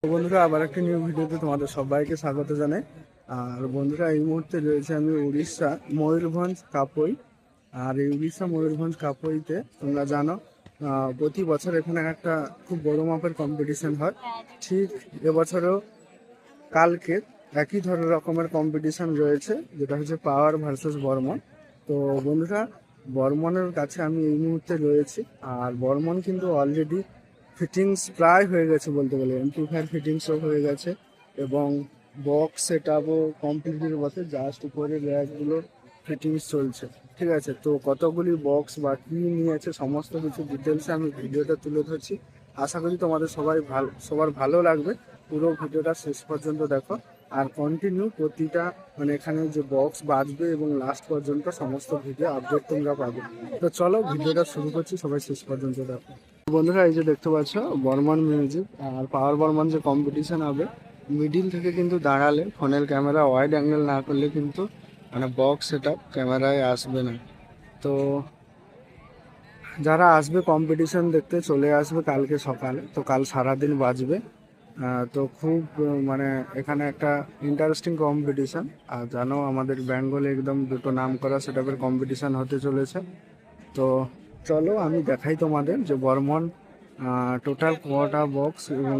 তো বন্ধুরা, আবার একটা নিউ ভিডিওতে তোমাদের সবাইকে স্বাগত জানাই। আর বন্ধুরা, এই মুহূর্তে রয়েছে আমি উড়িষ্যা ময়ূরভঞ্জ কাপই। আর এই উড়িষ্যা ময়ূরভঞ্জ কাপইতে তোমরা জানো প্রতি বছর এখানে একটা খুব বড় মাপের কম্পিটিশন হয়। ঠিক এবছরেও কালকে একই রকমের কম্পিটিশন রয়েছে, যেটা হচ্ছে পাওয়ার ভার্সেস বর্মন। তো বন্ধুরা, বর্মনের কাছে আমি এই মুহূর্তে রয়েছি। আর বর্মন কিন্তু অলরেডি ফিটিংস প্রায় হয়ে গেছে বলতে গেলে, এমপ্লিফায়ার ফিটিংসও হয়ে গেছে এবং বক্স সেট আপও কমপ্লিটের পথে, জাস্ট উপরে র্যাকগুলো ফিটিংস চলছে। ঠিক আছে, তো কতগুলি বক্স বা কী নিয়েছে সমস্ত কিছু ডিটেলসে আমি ভিডিওটা তুলে ধরছি। আশা করি তোমাদের সবার ভালো লাগবে। পুরো ভিডিওটা শেষ পর্যন্ত দেখো আর কন্টিনিউ প্রতিটা এখানে যে বক্স বাজবে এবং লাস্ট পর্যন্ত সমস্ত ভিডিও আপডেট তোমরা পাবে। তো চলো ভিডিওটা শুরু করছি, সবাই শেষ পর্যন্ত দেখো। বন্ধুরা, এই যে দেখতে পাচ্ছ বর্মন মিউজিক আর পাওয়ার বর্মন যে কম্পিটিশন হবে, মিডিল থেকে কিন্তু দাঁড়ালে ফোনের ক্যামেরা ওয়াইড অ্যাঙ্গেল না করলে কিন্তু বক্স সেট আপ ক্যামেরায় আসবে না। তো যারা আসবে কম্পিটিশন দেখতে চলে আসবে কালকে সকালে। তো কাল সারাদিন বাজবে। তো খুব এখানে একটা ইন্টারেস্টিং কম্পিটিশন। আর জানো আমাদের বেঙ্গলে একদম দুটো নাম করা সেট আপের কম্পিটিশান হতে চলেছে। তো চলো আমি দেখাই তোমাদের যে বর্মন টোটাল কটা বক্স এবং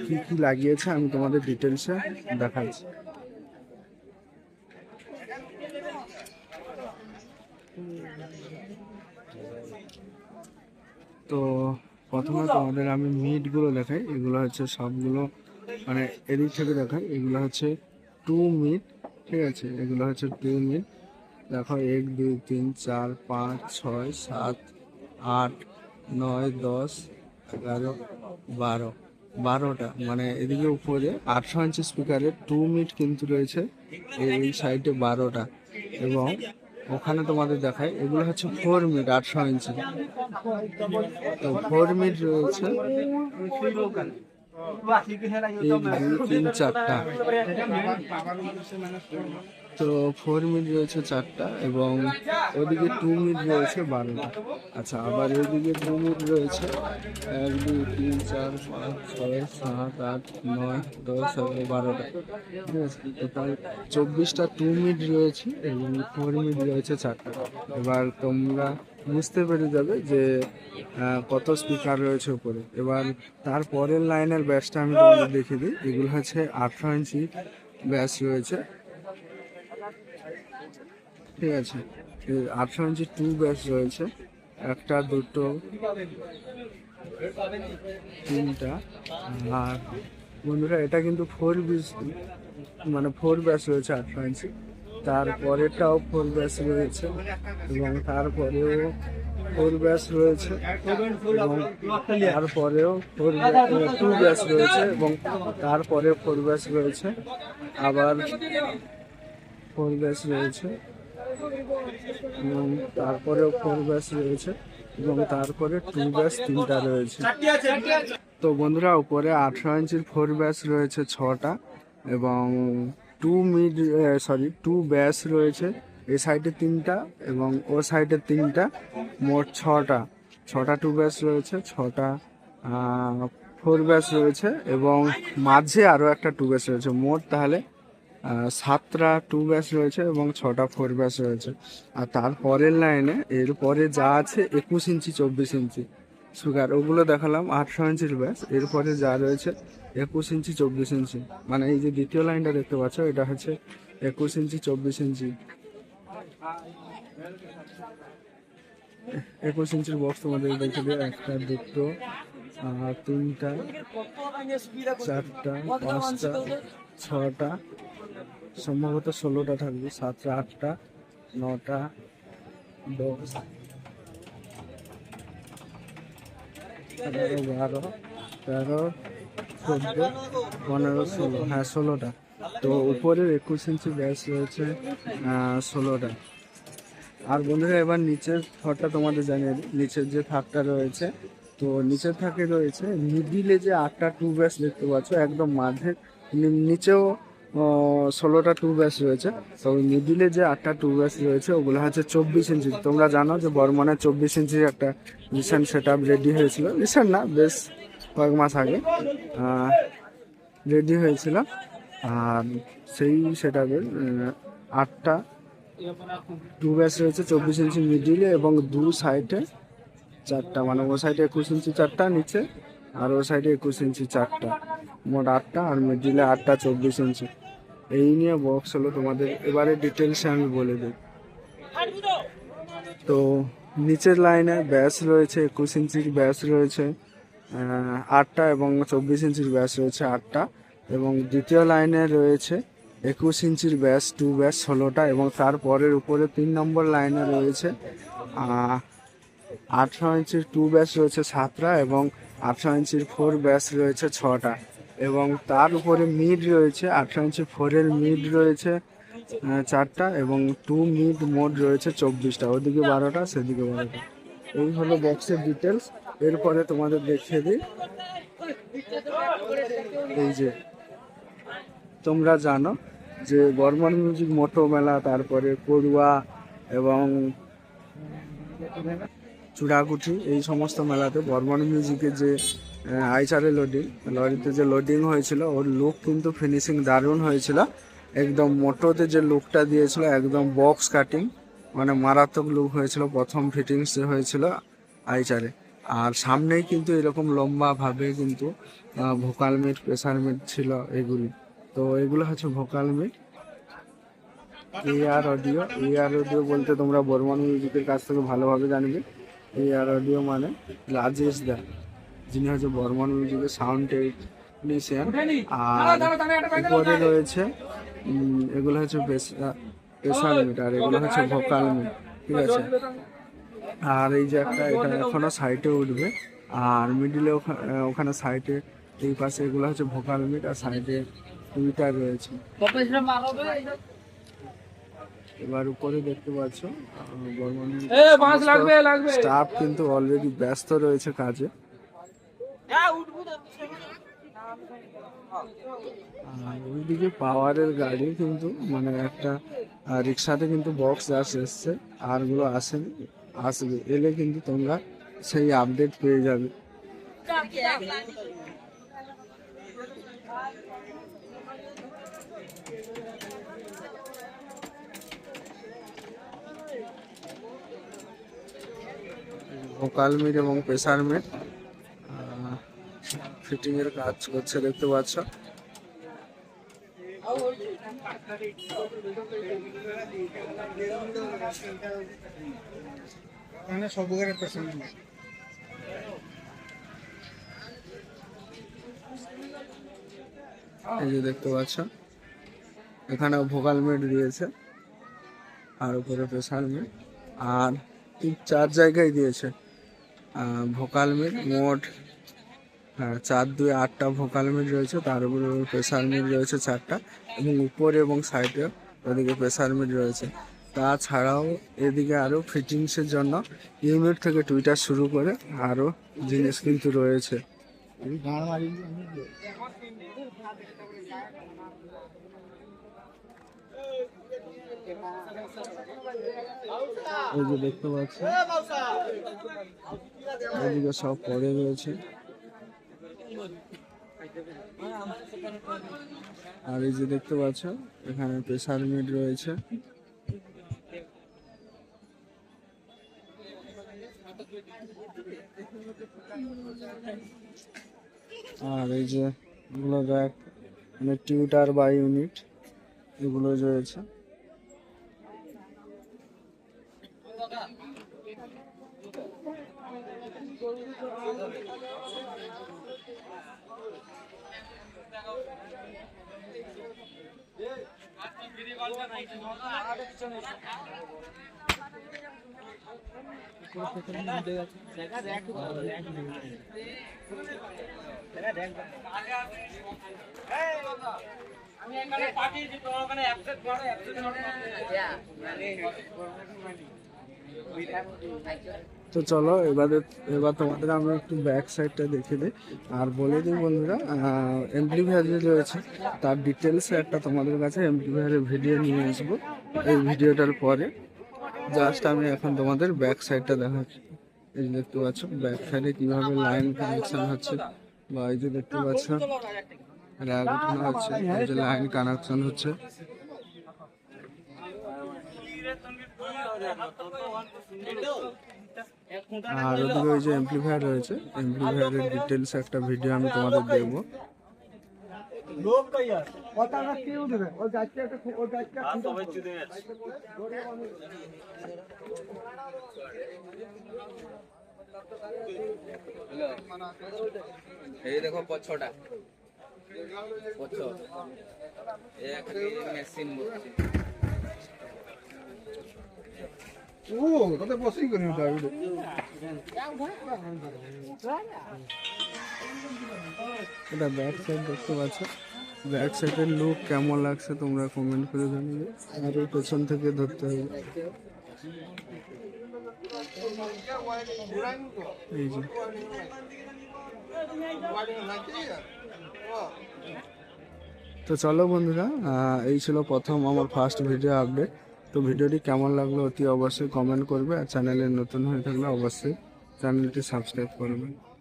কি কি লাগিয়েছে আমি তোমাদের ডিটেলসে দেখাচ্ছি। তো প্রথমে তোমাদের আমি মিটগুলো দেখাই। এগুলো হচ্ছে সবগুলো এদিক থেকে দেখাই। এগুলো হচ্ছে 2 মিট। ঠিক আছে, এগুলো হচ্ছে 2 মিট। দেখো 1 2 3 4 5 6 7 8 9 10 11 12 12টা এদিকে উপরে 800 ইঞ্চি স্পিকারের 2 মিট কিন্তু রয়েছে এই সাইডে 12টা। এবং ওখানে তোমাদের দেখায় এগুলো হচ্ছে 4 মিট 800 ইঞ্চি। তো 4 মিট রয়েছে 1 2 3 4টা। তো 4 মিট রয়েছে 4টা এবং ওদিকে 2 মিট রয়েছে 12টা। আচ্ছা, আবার ওইদিকে 2 মিট রয়েছে 1 2 3 4 5 6 7 8 9 10 11 12টা। ঠিক আছে, টোটাল 24টা 2 মিট রয়েছে এবং 4 মিট রয়েছে 4টা। এবার তোমরা বুঝতে পেরে যাবে যে কত স্পিকার রয়েছে উপরে। এবার তারপরের লাইনের ব্যাসটা আমি তোমাদের দেখিয়ে দিই। এগুলো হচ্ছে 800 ইঞ্চি ব্যাস রয়েছে। ঠিক আছে, 800 ইঞ্চি 2 ব্যাস রয়েছে, 1 2 3টা। আর বন্ধুরা, এটা কিন্তু 4 ব্যাস রয়েছে 800 ইঞ্চি। তারপরেরটাও 4 ব্যাস রয়েছে এবং তারপরেও 4 ব্যাস রয়েছে এবং তারপরেও 2 ব্যাস রয়েছে এবং তারপরে 4 ব্যাস রয়েছে, আবার 4 ব্যাস রয়েছে এবং তারপরেও 4 ব্যাস রয়েছে এবং তারপরে 2 ব্যাস 3টা রয়েছে। তো বন্ধুরা, উপরে 800 ইঞ্চির 4 ব্যাস রয়েছে 6টা এবং 2 ব্যাস রয়েছে এই সাইডে 3টা এবং ও সাইডে 3টা, মোট 6টা 2 ব্যাস রয়েছে, 6টা 4 ব্যাস রয়েছে এবং মাঝে আরও একটা 2 ব্যাস রয়েছে। মোট তাহলে 7টা 2 ব্যাস রয়েছে এবং 6টা 4 ব্যাস রয়েছে। আর তারপরের লাইনে এরপরে যা আছে 21 ইঞ্চি 24 ইঞ্চি সুগার, ওগুলো দেখালাম 800 ইঞ্চির ব্যাস। এরপরে যা রয়েছে 21 ইঞ্চি 24 ইঞ্চি, এই যে দ্বিতীয় লাইনটা দেখতে পাচ্ছ, এটা হচ্ছে 21 ইঞ্চি 24 ইঞ্চি। 21 ইঞ্চির বক্স তোমাদের দেখে দিয়ে 1টা 2টো 3টা 4টা 5টা 6টা, সম্ভবত 16টা থাকবে, 7টা 8টা 9টা 10 11 12 13 14 15 16, হ্যাঁ 16টা। তো উপরের 21 ইঞ্চি ব্যাস রয়েছে 16টা। আর বন্ধুরা, এবার নিচের থাকটা তোমাদের জানিয়ে দিই। নিচের যে থাকটা রয়েছে, তো নিচের থাকে রয়েছে মিডিলে যে 8টা 2 ব্যাস দেখতে পাচ্ছ একদম মাঝে, নিচেও 16টা 2 ব্যাস রয়েছে। তো মিডিলে যে 8টা 2 ব্যাস রয়েছে ওগুলো হচ্ছে 24 ইঞ্চি। তোমরা জানো যে বর্মনের 24 ইঞ্চির একটা রিসেন্ট সেট আপ রেডি হয়েছিল, রিসেন্ট না, বেশ কয়েক মাস আগে রেডি হয়েছিল। আর সেই সেটাকে 8টা 2 ব্যাচ রয়েছে 24 ইঞ্চি মিডিলে এবং 2 সাইডে 4টা, মানে ও সাইডে 21 ইঞ্চি 4টা নিচে, আর ও সাইডে 21 ইঞ্চি 4টা, মোট 8টা, আর মিডিলে 8টা 24 ইঞ্চি। এই নিয়ে বক্স হলো তোমাদের। এবারে ডিটেলসে আমি বলে দিই। তো নিচের লাইনে ব্যাস রয়েছে 21 ইঞ্চির ব্যাস রয়েছে 8টা এবং 24 ইঞ্চির ব্যাস রয়েছে 8টা, এবং দ্বিতীয় লাইনে রয়েছে 21 ইঞ্চির ব্যাস 2 ব্যাস 16টা, এবং তারপরের উপরে 3 নম্বর লাইনে রয়েছে 18 ইঞ্চির 2 ব্যাস রয়েছে 7টা, এবং 18 ইঞ্চির 4 ব্যাস রয়েছে 6টা, এবং তার উপরে মিড রয়েছে 18 ইঞ্চি 4-এর মিড রয়েছে 4টা, এবং 2 মিড মোড রয়েছে 24টা, ওদিকে 12টা সেদিকে 12টা। এই হলো বক্সের ডিটেলস। এরপরে তোমাদের দেখিয়ে দিই, এই যে তোমরা জানো যে বর্মন মিউজিক মোটো মেলা, তারপরে পড়ুয়া এবং চূড়াকুঠি, এই সমস্ত মেলাতে বর্মন মিউজিকের যে আইচারে লরিতে যে লোডিং হয়েছিল, ওর লুক কিন্তু ফিনিশিং দারুণ হয়েছিল। একদম মোটোতে যে লুকটা দিয়েছিল একদম বক্স কাটিং, মানে মারাত্মক লুক হয়েছিল প্রথম ফিটিংস যে হয়েছিল আইচারে। আর সামনেই কিন্তু এরকম লম্বাভাবে কিন্তু ভোকাল মিট, প্রেসার মিট ছিল এগুলি। তো এগুলো হচ্ছে ভোকাল মিট। এআর অডিও বলতে তোমরা বর্মন মিউজিকের কাছ থেকে ভালোভাবে জানবে। এআর অডিও মানে রাজেশ দা, যিনি হচ্ছে বর্মন মিউজিকের সাউন্ড টেকনিশিয়ান। আর উপরে রয়েছে এগুলো হচ্ছে প্রেসার মিট, আর এগুলো হচ্ছে ভোকাল মিট, ঠিক আছে। আর এই যে একটা, এটা এখনো সাইডে উঠবে, আর মিডিলে ওখানে সাইডে এই পাশে এগুলো হচ্ছে ভোকাল মিট, আর সাইডে টুইটার রয়েছে। এবার উপরে দেখতে পাচ্ছ স্টাফ কিন্তু অলরেডি ব্যস্ত রয়েছে কাজে। ওইদিকে পাওয়ারের গাড়ি কিন্তু, মানে একটা রিক্সাতে কিন্তু বক্স এসছে, আর গুলো আসবে, এলে কিন্তু তোমরা সেই আপডেট পেয়ে যাবে। ভোকাল মিট এবং প্রেসার মিট ফিটিং এর কাজ করছে, দেখতে পাচ্ছ। এই যে দেখতে পাচ্ছ, এখানে ভোকাল মিট দিয়েছে, আর উপরে প্রেসার মিট, আর 4 জায়গায় দিয়েছে ভোকাল মিট। মোট 4 2 8টা ভোকাল মিট রয়েছে, তার উপরে প্রেসার মিট রয়েছে 4টা, এবং উপরে এবং সাইডে ওদিকে প্রেসার মিট রয়েছে। তাছাড়াও এদিকে আরও ফিটিংসের জন্য ইউনিট থেকে টুইটার শুরু করে আরও জিনিস কিন্তু রয়েছে। এই যে দেখতে পাচ্ছি এদিকে সব পড়ে রয়েছে, আর এই যে দেখতে পাচ্ছ এখানে প্রেসার মিট রয়েছে। আর এই যে এগুলো র্যাক, মানে টিউটার বা ইউনিট এগুলো রয়েছে। তো চলো এবার তোমাদের আমরা একটু ব্যাক সাইডটা দেখে দিই, আর বলে দিই বন্ধুরা এমপ্লিফায়ার যে রয়েছে তার ডিটেলসে একটা তোমাদের কাছে এমপ্লিফায়ারের ভিডিও নিয়ে আসবো এই ভিডিওটার পরে। জাস্ট আমি এখন তোমাদের ব্যাক সাইডটা দেখাচ্ছি। এই দেখতে পাচ্ছ ব্যাক সাইডে কিভাবে লাইন কানেকশন হচ্ছে বা এই যে দেখতে পাচ্ছ র্যাক উঠানো হচ্ছে, এই যে লাইন কানেকশন হচ্ছে। আর ওদিকে ওই যে এমপ্লিফায়ার রয়েছে, এমপ্লিফায়ারের ডিটেলস একটা ভিডিও আমি তোমাদের দেবো। এই দেখো পছটা পছ এক মেশিন বসছে। এটা ব্যাক সাইড দেখতে পাচ্ছ, ব্যাক সাইডের লুক কেমন লাগছে তোমরা কমেন্ট করে জানিয়ে। আর এই পেছন থেকে ধরতে হবে, এই যে। তো চলো বন্ধুরা, এই ছিল প্রথম আমার ফার্স্ট ভিডিও আপডেট। তো ভিডিওটি কেমন লাগলো অতি অবশ্যই কমেন্ট করবে, আর চ্যানেলে নতুন হয়ে থাকলে অবশ্যই চ্যানেলটি সাবস্ক্রাইব করবে।